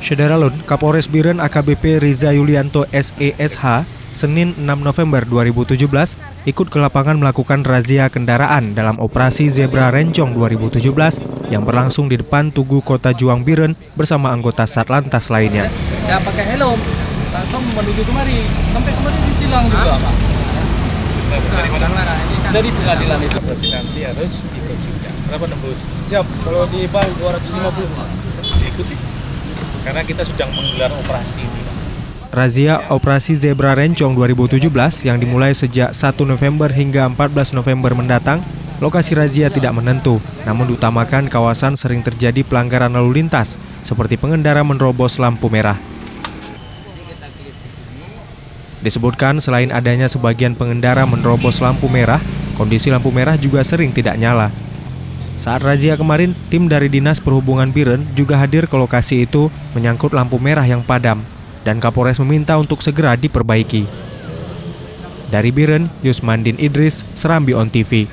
Syederalun, Kapolres Biren AKBP Riza Yulianto SESH, Senin 6 November 2017, ikut ke lapangan melakukan razia kendaraan dalam operasi Zebra Rencong 2017 yang berlangsung di depan Tugu Kota Juang Biren bersama anggota Satlantas lainnya. Ya pakai helm, langsung menuju kemari, sampai kemari ditilang juga, Pak. Dari pengadilan itu. Berarti nanti harus ikut sidang. Berapa nembus? Siap, kalau di bank 250. Diikuti. Karena kita sedang menggelar operasi ini. Razia Operasi Zebra Rencong 2017 yang dimulai sejak 1 November hingga 14 November mendatang, lokasi razia tidak menentu, namun diutamakan kawasan sering terjadi pelanggaran lalu lintas, seperti pengendara menerobos lampu merah. Disebutkan selain adanya sebagian pengendara menerobos lampu merah, kondisi lampu merah juga sering tidak nyala. Saat razia kemarin, tim dari Dinas Perhubungan Biren juga hadir ke lokasi itu menyangkut lampu merah yang padam, dan Kapolres meminta untuk segera diperbaiki. Dari Biren, Yusmandin Idris, Serambi On TV.